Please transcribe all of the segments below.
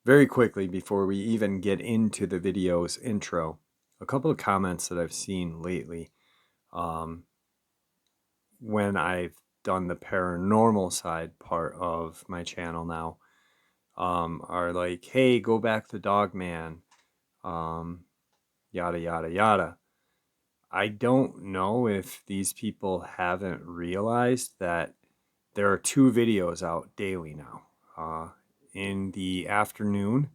Very quickly, before we even get into the video's intro, a couple of comments that I've seen lately when I've done the paranormal side part of my channel now are like, hey, go back to Dogman, yada, yada, yada. I don't know if these people haven't realized that there are 2 videos out daily now. In the afternoon,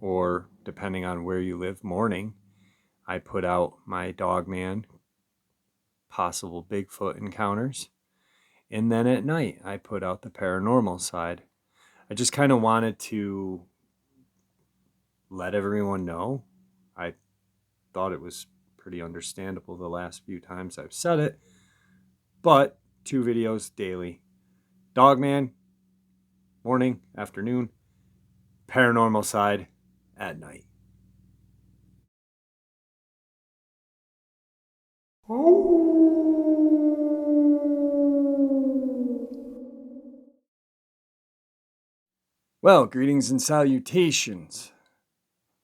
or depending on where you live, morning, I put out my Dogman possible Bigfoot encounters. And then at night, I put out the paranormal side. I just kind of wanted to let everyone know. I thought it was pretty understandable the last few times I've said it. But 2 videos daily. Dogman, morning, afternoon. Paranormal side at night. Well, greetings and salutations.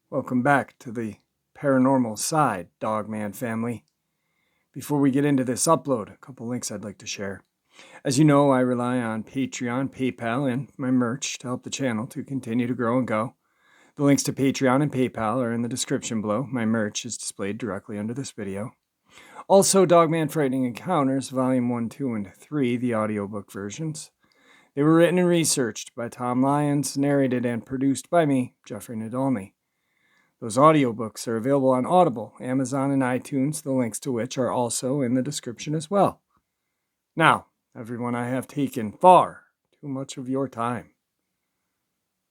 Welcome back to the paranormal side, Dogman family. Before we get into this upload, a couple links I'd like to share. As you know, I rely on Patreon, PayPal, and my merch to help the channel to continue to grow and go. The links to Patreon and PayPal are in the description below. My merch is displayed directly under this video. Also, Dogman Frightening Encounters, Volume 1, 2, and 3, the audiobook versions. They were written and researched by Tom Lyons, narrated and produced by me, Jeffrey Nadolny. Those audiobooks are available on Audible, Amazon, and iTunes, the links to which are also in the description as well. Now, everyone, I have taken far too much of your time.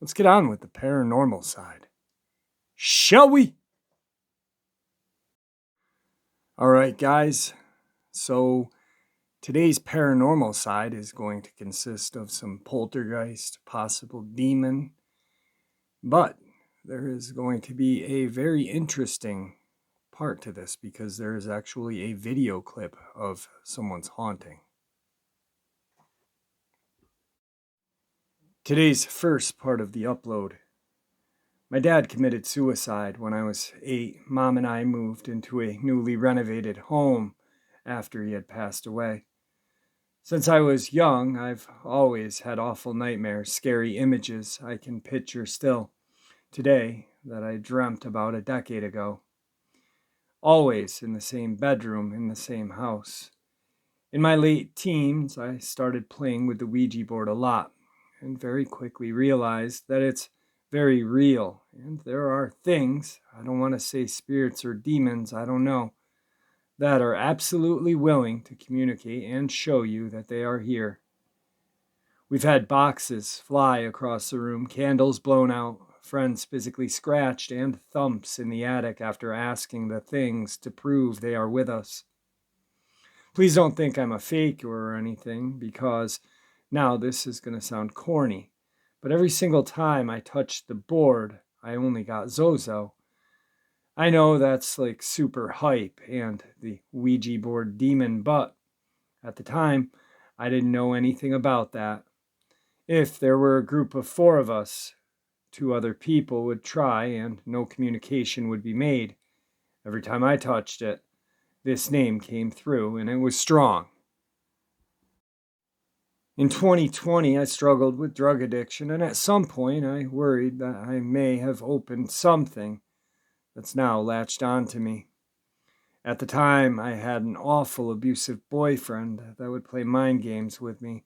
Let's get on with the paranormal side. Shall we? All right, guys. So today's paranormal side is going to consist of some poltergeist, possible demon, but there is going to be a very interesting part to this because there is actually a video clip of someone's haunting. Today's first part of the upload. My dad committed suicide when I was 8. Mom and I moved into a newly renovated home after he had passed away. Since I was young, I've always had awful nightmares, scary images I can picture still today that I dreamt about a decade ago. Always in the same bedroom in the same house. In my late teens, I started playing with the Ouija board a lot and very quickly realized that it's very real and there are things, I don't want to say spirits or demons, I don't know, that are absolutely willing to communicate and show you that they are here. We've had boxes fly across the room, candles blown out, friends physically scratched, and thumps in the attic after asking the things to prove they are with us. Please don't think I'm a fake or anything, because now this is going to sound corny, but every single time I touched the board, I only got Zozo. I know that's like super hype and the Ouija board demon, but at the time, I didn't know anything about that. If there were a group of 4 of us, 2 other people would try and no communication would be made. Every time I touched it, this name came through and it was strong. In 2020, I struggled with drug addiction, and at some point I worried that I may have opened something that's now latched onto me. At the time, I had an awful abusive boyfriend that would play mind games with me,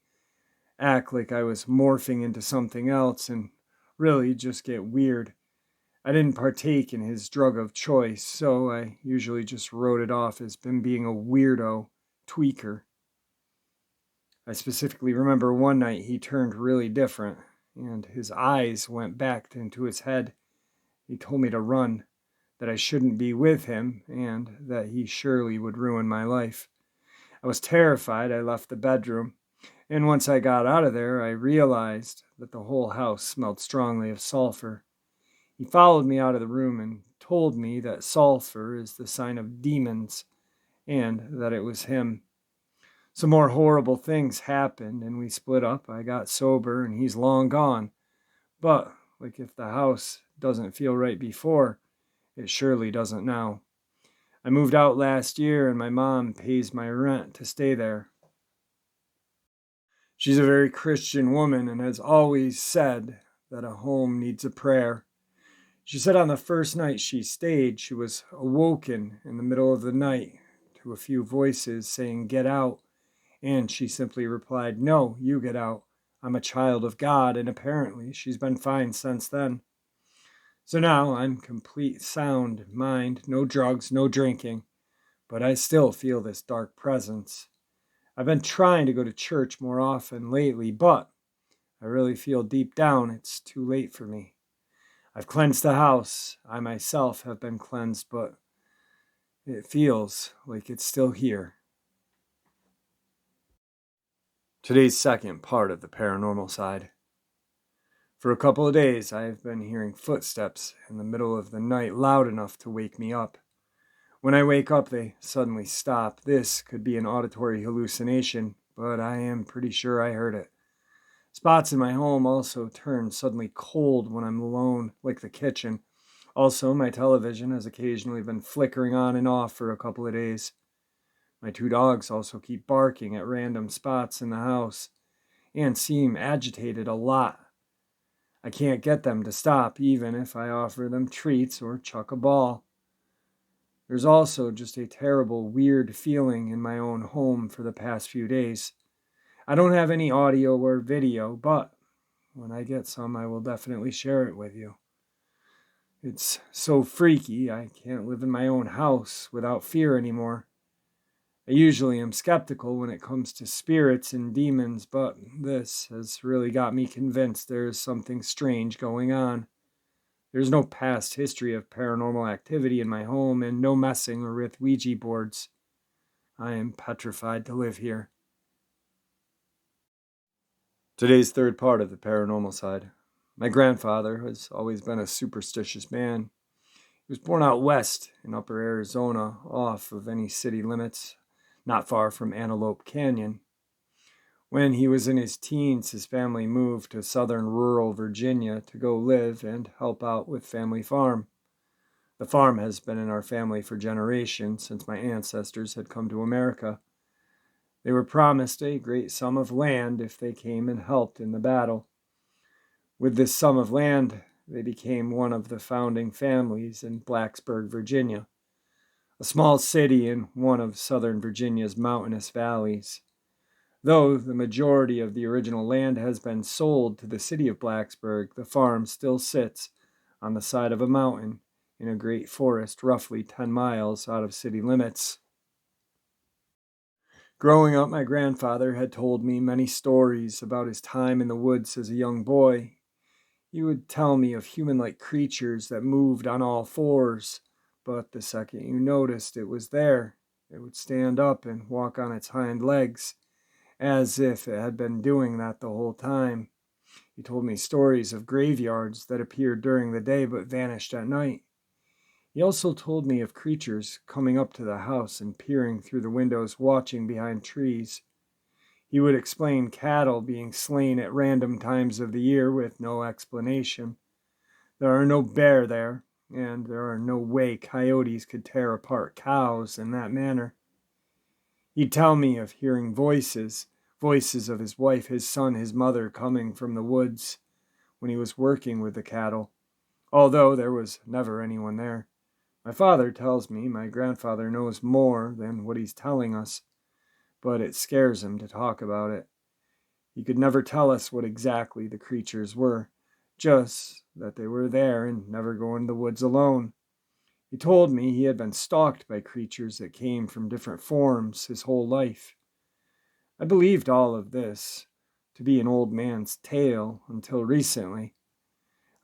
act like I was morphing into something else, and really just get weird. I didn't partake in his drug of choice, so I usually just wrote it off as him being a weirdo tweaker. I specifically remember one night he turned really different, and his eyes went back into his head. He told me to run, that I shouldn't be with him, and that he surely would ruin my life. I was terrified. I left the bedroom, and once I got out of there, I realized that the whole house smelled strongly of sulfur. He followed me out of the room and told me that sulfur is the sign of demons, and that it was him. Some more horrible things happened, and we split up. I got sober, and he's long gone. But like if the house doesn't feel right before, it surely doesn't now. I moved out last year and my mom pays my rent to stay there. She's a very Christian woman and has always said that a home needs a prayer. She said on the first night she stayed, she was awoken in the middle of the night to a few voices saying, "Get out." And she simply replied, "No, you get out. I'm a child of God." And apparently she's been fine since then. So now I'm complete sound mind, no drugs, no drinking, but I still feel this dark presence. I've been trying to go to church more often lately, but I really feel deep down it's too late for me. I've cleansed the house. I myself have been cleansed, but it feels like it's still here. Today's second part of the paranormal side. For a couple of days, I have been hearing footsteps in the middle of the night loud enough to wake me up. When I wake up, they suddenly stop. This could be an auditory hallucination, but I am pretty sure I heard it. Spots in my home also turn suddenly cold when I'm alone, like the kitchen. Also, my television has occasionally been flickering on and off for a couple of days. My two dogs also keep barking at random spots in the house and seem agitated a lot. I can't get them to stop even if I offer them treats or chuck a ball. There's also just a terrible, weird feeling in my own home for the past few days. I don't have any audio or video, but when I get some, I will definitely share it with you. It's so freaky, I can't live in my own house without fear anymore. I usually am skeptical when it comes to spirits and demons, but this has really got me convinced there is something strange going on. There's no past history of paranormal activity in my home and no messing with Ouija boards. I am petrified to live here. Today's third part of the paranormal side. My grandfather has always been a superstitious man. He was born out west in upper Arizona, off of any city limits, not far from Antelope Canyon. When he was in his teens, his family moved to southern rural Virginia to go live and help out with family farm. The farm has been in our family for generations since my ancestors had come to America. They were promised a great sum of land if they came and helped in the battle. With this sum of land, they became one of the founding families in Blacksburg, Virginia, a small city in one of southern Virginia's mountainous valleys. Though the majority of the original land has been sold to the city of Blacksburg, the farm still sits on the side of a mountain in a great forest roughly 10 miles out of city limits. Growing up, my grandfather had told me many stories about his time in the woods as a young boy. He would tell me of human-like creatures that moved on all fours, but the second you noticed it was there, it would stand up and walk on its hind legs, as if it had been doing that the whole time. He told me stories of graveyards that appeared during the day but vanished at night. He also told me of creatures coming up to the house and peering through the windows, watching behind trees. He would explain cattle being slain at random times of the year with no explanation. There are no bear there, and there are no way coyotes could tear apart cows in that manner. He'd tell me of hearing voices of his wife, his son, his mother coming from the woods when he was working with the cattle, although there was never anyone there. My father tells me my grandfather knows more than what he's telling us, but it scares him to talk about it. He could never tell us what exactly the creatures were, just that they were there and never go in the woods alone. He told me he had been stalked by creatures that came from different forms his whole life. I believed all of this to be an old man's tale until recently.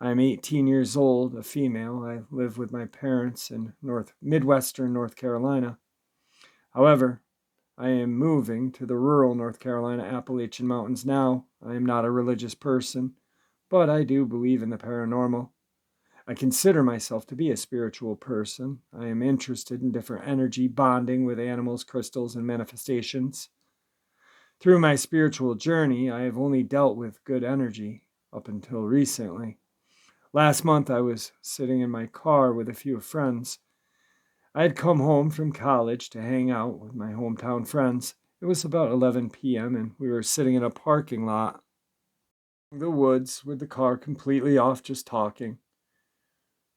I am 18 years old, a female. I live with my parents in Midwestern North Carolina. However, I am moving to the rural North Carolina Appalachian Mountains now. I am not a religious person, but I do believe in the paranormal. I consider myself to be a spiritual person. I am interested in different energy, bonding with animals, crystals, and manifestations. Through my spiritual journey, I have only dealt with good energy up until recently. Last month, I was sitting in my car with a few friends. I had come home from college to hang out with my hometown friends. It was about 11 p.m., and we were sitting in a parking lot in the woods with the car completely off, just talking.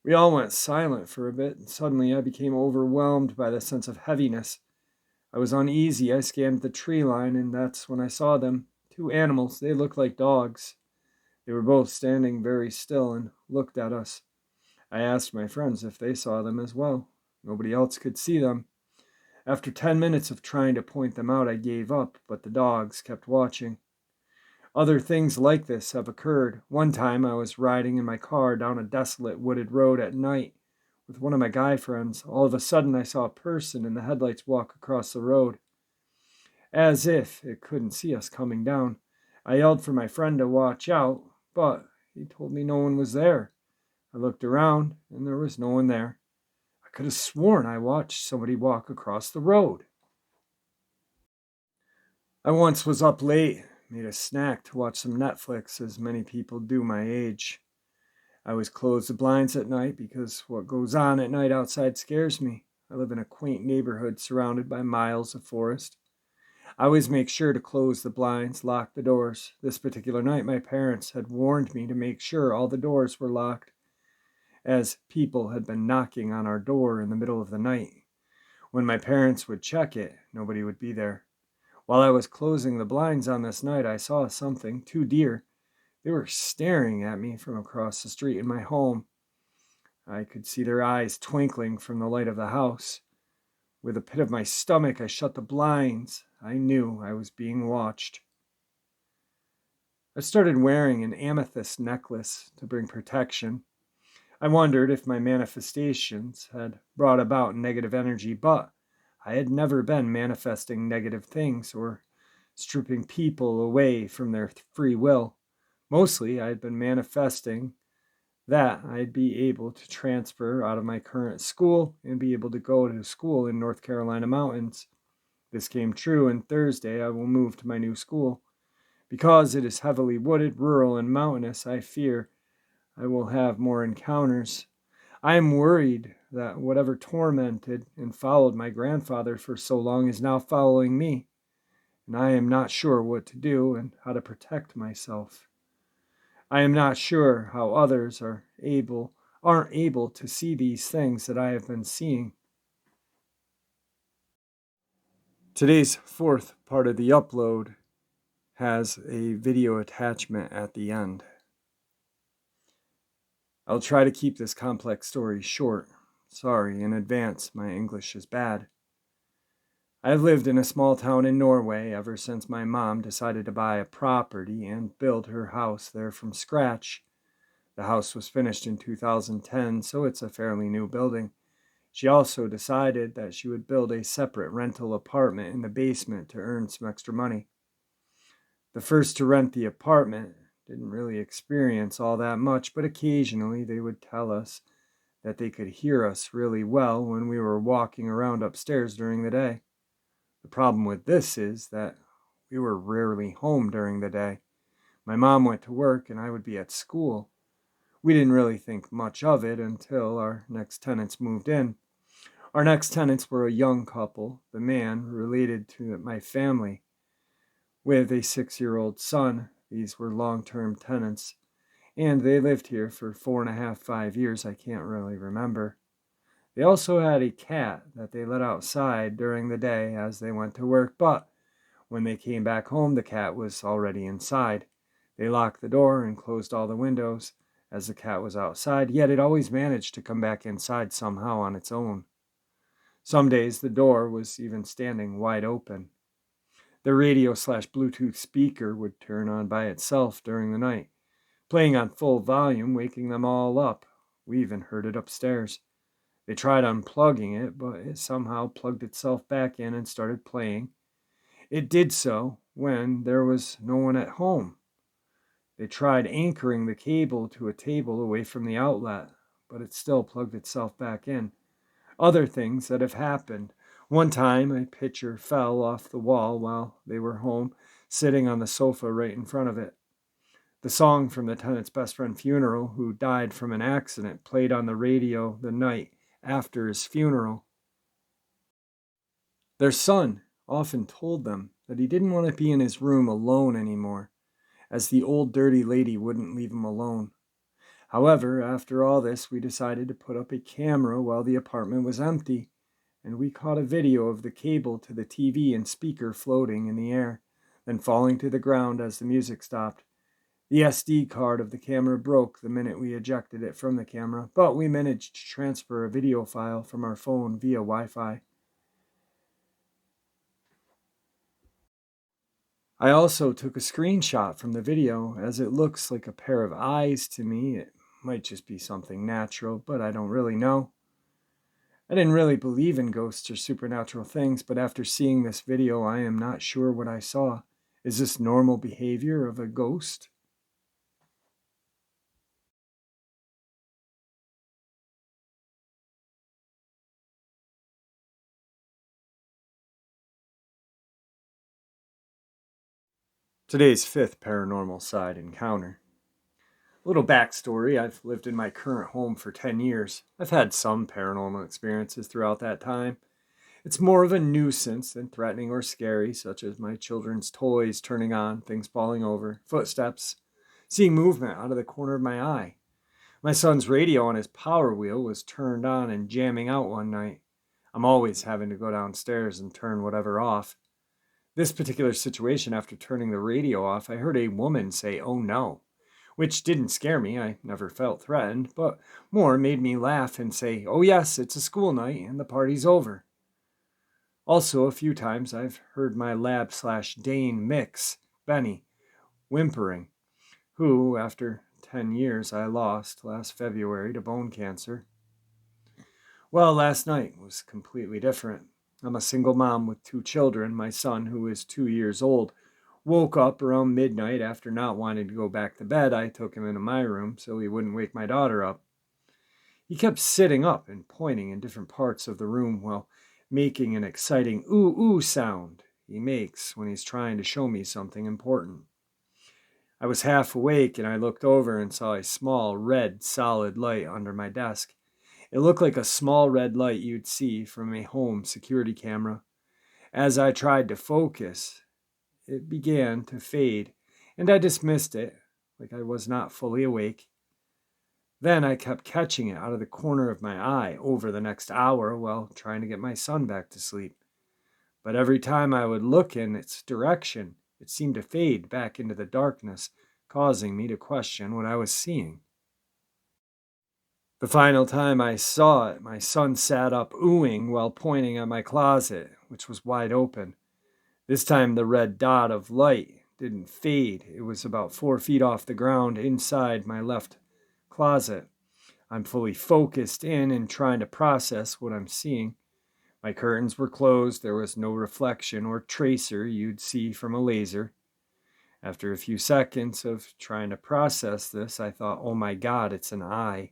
We all went silent for a bit, and suddenly I became overwhelmed by the sense of heaviness. I was uneasy. I scanned the tree line, and that's when I saw them. Two animals. They looked like dogs. They were both standing very still and looked at us. I asked my friends if they saw them as well. Nobody else could see them. After 10 minutes of trying to point them out, I gave up, but the dogs kept watching. Other things like this have occurred. One time I was riding in my car down a desolate wooded road at night with one of my guy friends. All of a sudden I saw a person in the headlights walk across the road, as if it couldn't see us coming down. I yelled for my friend to watch out, but he told me no one was there. I looked around and there was no one there. I could have sworn I watched somebody walk across the road. I once was up late, made a snack to watch some Netflix, as many people do my age. I always close the blinds at night because what goes on at night outside scares me. I live in a quaint neighborhood surrounded by miles of forest. I always make sure to close the blinds, lock the doors. This particular night, my parents had warned me to make sure all the doors were locked, as people had been knocking on our door in the middle of the night. When my parents would check it, nobody would be there. While I was closing the blinds on this night, I saw something, two deer. They were staring at me from across the street in my home. I could see their eyes twinkling from the light of the house. With a pit of my stomach, I shut the blinds. I knew I was being watched. I started wearing an amethyst necklace to bring protection. I wondered if my manifestations had brought about negative energy, but I had never been manifesting negative things or stripping people away from their free will. Mostly, I had been manifesting that I'd be able to transfer out of my current school and be able to go to school in North Carolina mountains. This came true, and Thursday I will move to my new school. Because it is heavily wooded, rural, and mountainous, I fear I will have more encounters. I am worried that whatever tormented and followed my grandfather for so long is now following me, and I am not sure what to do and how to protect myself. I am not sure how others aren't able to see these things that I have been seeing. Today's fourth part of the upload has a video attachment at the end. I'll try to keep this complex story short. Sorry in advance, my English is bad. I've lived in a small town in Norway ever since my mom decided to buy a property and build her house there from scratch. The house was finished in 2010, so it's a fairly new building. She also decided that she would build a separate rental apartment in the basement to earn some extra money. The first to rent the apartment didn't really experience all that much, but occasionally they would tell us that they could hear us really well when we were walking around upstairs during the day. The problem with this is that we were rarely home during the day. My mom went to work and I would be at school. We didn't really think much of it until our next tenants moved in. Our next tenants were a young couple, the man related to my family, with a 6-year-old son. These were long-term tenants, and they lived here for 4.5, 5 years, I can't really remember. They also had a cat that they let outside during the day as they went to work, but when they came back home, the cat was already inside. They locked the door and closed all the windows as the cat was outside, yet it always managed to come back inside somehow on its own. Some days the door was even standing wide open. The radio/Bluetooth speaker would turn on by itself during the night, playing on full volume, waking them all up. We even heard it upstairs. They tried unplugging it, but it somehow plugged itself back in and started playing. It did so when there was no one at home. They tried anchoring the cable to a table away from the outlet, but it still plugged itself back in. Other things that have happened. One time, a picture fell off the wall while they were home, sitting on the sofa right in front of it. The song from the tenant's best friend funeral, who died from an accident, played on the radio the night after his funeral. Their son often told them that he didn't want to be in his room alone anymore, as the old dirty lady wouldn't leave him alone. However, after all this, we decided to put up a camera while the apartment was empty, and we caught a video of the cable to the TV and speaker floating in the air, then falling to the ground as the music stopped. The SD card of the camera broke the minute we ejected it from the camera, but we managed to transfer a video file from our phone via Wi-Fi. I also took a screenshot from the video, as it looks like a pair of eyes to me. It might just be something natural, but I don't really know. I didn't really believe in ghosts or supernatural things, but after seeing this video, I am not sure what I saw. Is this normal behavior of a ghost? Today's fifth paranormal side encounter. A little backstory: I've lived in my current home for 10 years. I've had some paranormal experiences throughout that time. It's more of a nuisance than threatening or scary, such as my children's toys turning on, things falling over, footsteps, seeing movement out of the corner of my eye. My son's radio on his power wheel was turned on and jamming out one night. I'm always having to go downstairs and turn whatever off. This particular situation, after turning the radio off, I heard a woman say, "Oh no," which didn't scare me. I never felt threatened, but more made me laugh and say, "Oh yes, it's a school night and the party's over." Also, a few times I've heard my lab/Dane mix, Benny, whimpering, who, after 10 years, I lost last February to bone cancer. Well, last night was completely different. I'm a single mom with 2 children. My son, who is 2 years old, woke up around midnight after not wanting to go back to bed. I took him into my room so he wouldn't wake my daughter up. He kept sitting up and pointing in different parts of the room while making an exciting ooh ooh sound he makes when he's trying to show me something important. I was half awake and I looked over and saw a small red solid light under my desk. It looked like a small red light you'd see from a home security camera. As I tried to focus, it began to fade, and I dismissed it, like I was not fully awake. Then I kept catching it out of the corner of my eye over the next hour while trying to get my son back to sleep. But every time I would look in its direction, it seemed to fade back into the darkness, causing me to question what I was seeing. The final time I saw it, my son sat up oohing while pointing at my closet, which was wide open. This time the red dot of light didn't fade. It was about 4 feet off the ground inside my left closet. I'm fully focused in and trying to process what I'm seeing. My curtains were closed. There was no reflection or tracer you'd see from a laser. After a few seconds of trying to process this, I thought, oh my God, it's an eye.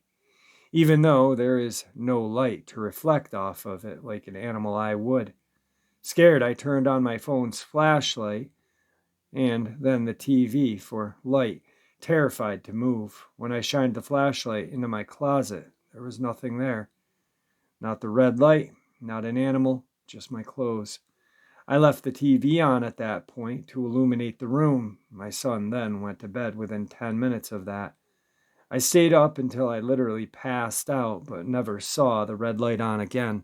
Even though there is no light to reflect off of it like an animal eye would. Scared, I turned on my phone's flashlight and then the TV for light, terrified to move. When I shined the flashlight into my closet, there was nothing there. Not the red light, not an animal, just my clothes. I left the TV on at that point to illuminate the room. My son then went to bed within 10 minutes of that. I stayed up until I literally passed out, but never saw the red light on again.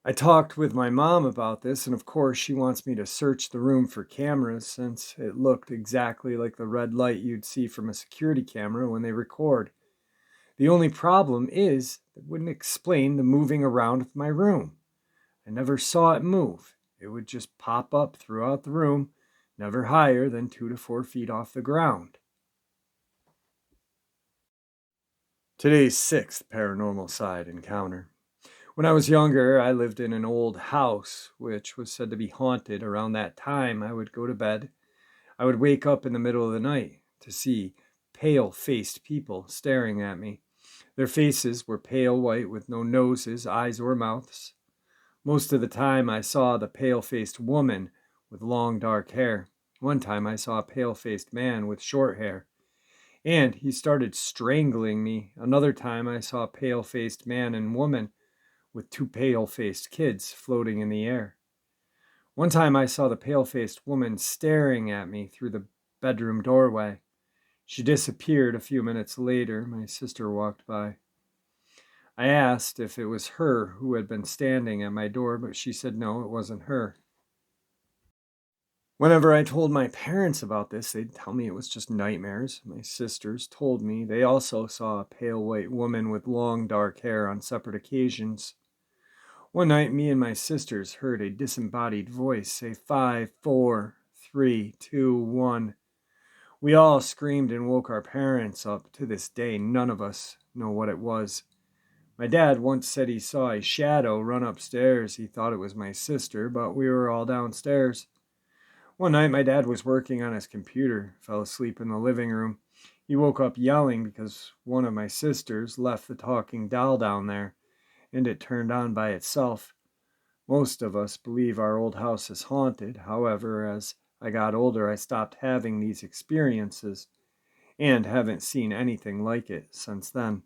I talked with my mom about this, and of course she wants me to search the room for cameras since it looked exactly like the red light you'd see from a security camera when they record. The only problem is it wouldn't explain the moving around of my room. I never saw it move. It would just pop up throughout the room, never higher than 2 to 4 feet off the ground. Today's sixth paranormal side encounter. When I was younger, I lived in an old house, which was said to be haunted. Around that time, I would go to bed. I would wake up in the middle of the night to see pale-faced people staring at me. Their faces were pale white with no noses, eyes, or mouths. Most of the time, I saw the pale-faced woman with long dark hair. One time I saw a pale-faced man with short hair, and he started strangling me. Another time I saw a pale-faced man and woman with two pale-faced kids floating in the air. One time I saw the pale-faced woman staring at me through the bedroom doorway. She disappeared a few minutes later. My sister walked by. I asked if it was her who had been standing at my door, but she said no, it wasn't her. Whenever I told my parents about this, they'd tell me it was just nightmares. My sisters told me they also saw a pale white woman with long dark hair on separate occasions. One night, me and my sisters heard a disembodied voice say 5, 4, 3, 2, 1. We all screamed and woke our parents up. To this day, none of us know what it was. My dad once said he saw a shadow run upstairs. He thought it was my sister, but we were all downstairs. One night, my dad was working on his computer, fell asleep in the living room. He woke up yelling because one of my sisters left the talking doll down there, and it turned on by itself. Most of us believe our old house is haunted. However, as I got older, I stopped having these experiences and haven't seen anything like it since then.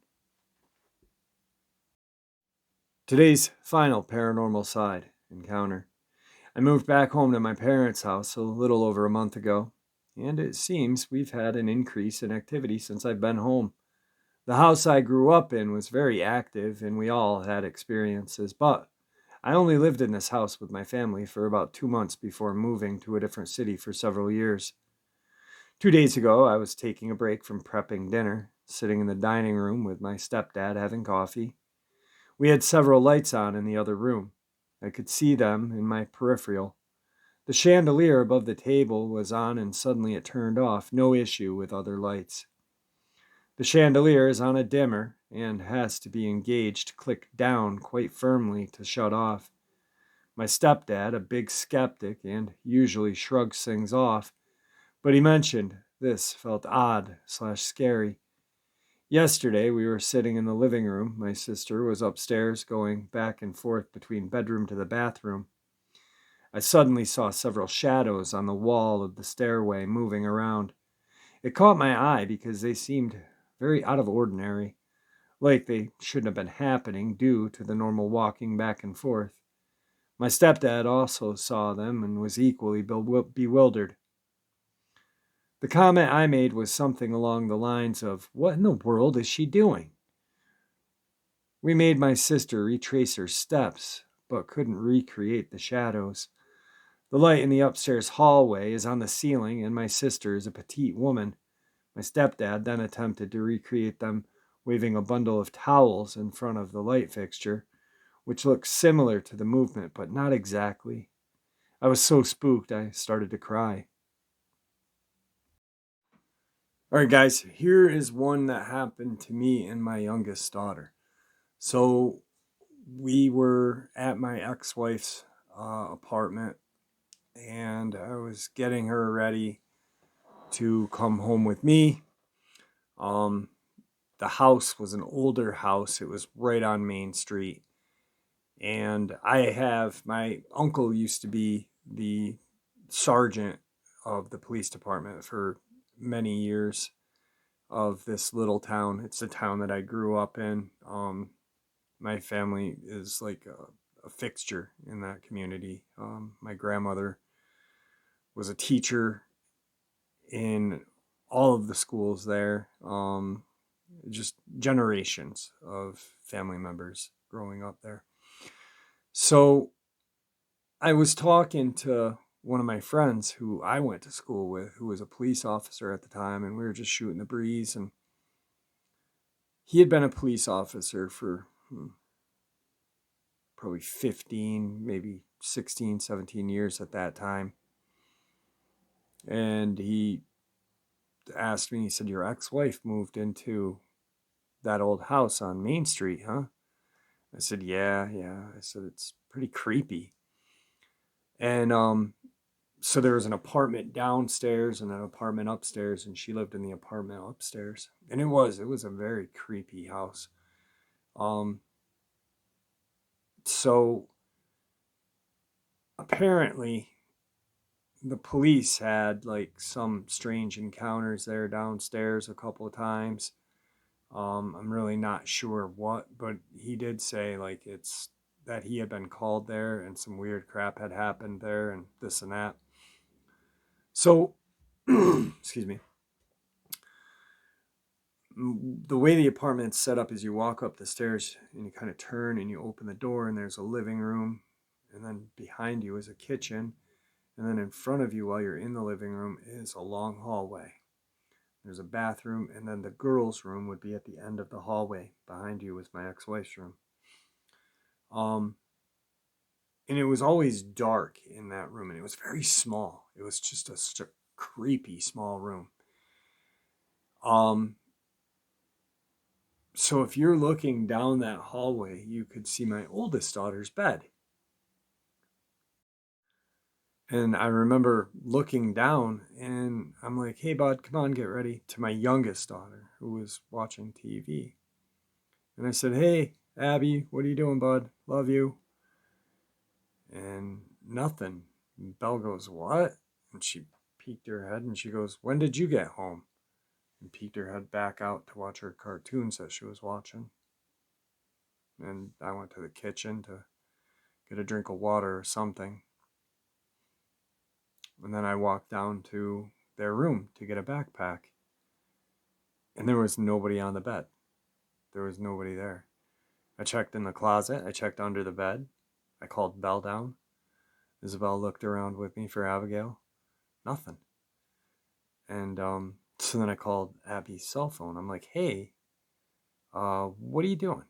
Today's final paranormal side encounter. I moved back home to my parents' house a little over a month ago, and it seems we've had an increase in activity since I've been home. The house I grew up in was very active, and we all had experiences, but I only lived in this house with my family for about 2 months before moving to a different city for several years. 2 days ago, I was taking a break from prepping dinner, sitting in the dining room with my stepdad having coffee. We had several lights on in the other room. I could see them in my peripheral. The chandelier above the table was on and suddenly it turned off, no issue with other lights. The chandelier is on a dimmer and has to be engaged, clicked down quite firmly to shut off. My stepdad, a big skeptic and usually shrugs things off, but he mentioned this felt odd/scary. Yesterday, we were sitting in the living room. My sister was upstairs going back and forth between bedroom to the bathroom. I suddenly saw several shadows on the wall of the stairway moving around. It caught my eye because they seemed very out of ordinary, like they shouldn't have been happening due to the normal walking back and forth. My stepdad also saw them and was equally bewildered. The comment I made was something along the lines of, "What in the world is she doing?" We made my sister retrace her steps, but couldn't recreate the shadows. The light in the upstairs hallway is on the ceiling, and my sister is a petite woman. My stepdad then attempted to recreate them waving a bundle of towels in front of the light fixture, which looks similar to the movement, but not exactly. I was so spooked I started to cry. All right, guys, here is one that happened to me and my youngest daughter. So we were at my ex-wife's apartment, and I was getting her ready to come home with me. The house was an older house. It was right on Main Street. And my uncle used to be the sergeant of the police department for many years of this little town. It's the town that I grew up in. My family is like a fixture in that community. My grandmother was a teacher in all of the schools there. Just generations of family members growing up there. So I was talking to one of my friends who I went to school with, who was a police officer at the time, and we were just shooting the breeze. And he had been a police officer for probably 15, maybe 16, 17 years at that time. And he asked me, he said, "Your ex-wife moved into that old house on Main Street, huh?" I said, yeah. I said, "It's pretty creepy." And so there was an apartment downstairs and an apartment upstairs, and she lived in the apartment upstairs. And it was a very creepy house. So apparently the police had like some strange encounters there downstairs a couple of times. I'm really not sure what, but he did say like it's that he had been called there and some weird crap had happened there and this and that. So, excuse me. The way the apartment's set up is you walk up the stairs and you kind of turn and you open the door and there's a living room, and then behind you is a kitchen, and then in front of you while you're in the living room is a long hallway. There's a bathroom, and then the girls' room would be at the end of the hallway. Behind you was my ex-wife's room. And it was always dark in that room, and it was very small. It was just such a creepy small room. So if you're looking down that hallway, you could see my oldest daughter's bed. And I remember looking down and I'm like, hey, bud, come on, get ready, to my youngest daughter who was watching TV. And I said, hey, Abby, what are you doing, bud? Love you. And nothing. And Belle goes, what? And she peeked her head and she goes, when did you get home? And peeked her head back out to watch her cartoons that she was watching. And I went to the kitchen to get a drink of water or something. And then I walked down to their room to get a backpack. And there was nobody on the bed. There was nobody there. I checked in the closet. I checked under the bed. I called Belle down. Isabel looked around with me for Abigail. Nothing. And so then I called Abby's cell phone. I'm like, hey, what are you doing?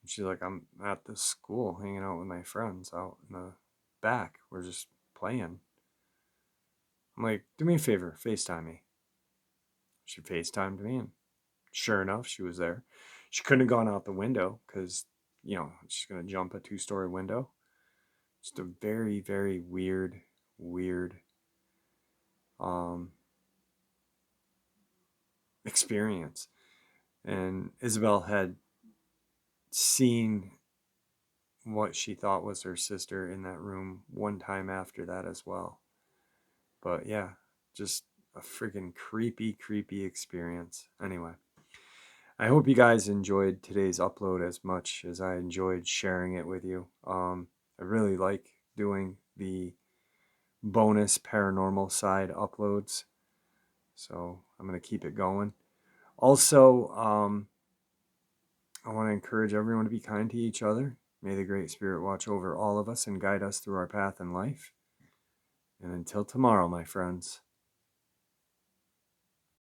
And she's like, I'm at the school hanging out with my friends out in the back. We're just playing. I'm like, do me a favor, FaceTime me. She FaceTimed me, and sure enough, she was there. She couldn't have gone out the window because, she's going to jump a 2-story window. Just a very, very weird experience. And Isabel had seen what she thought was her sister in that room one time after that as well. But yeah, just a freaking creepy experience. Anyway, I hope you guys enjoyed today's upload as much as I enjoyed sharing it with you. I really like doing the bonus paranormal side uploads, so I'm going to keep it going. Also, I want to encourage everyone to be kind to each other. May the Great Spirit watch over all of us and guide us through our path in life. And until tomorrow, my friends.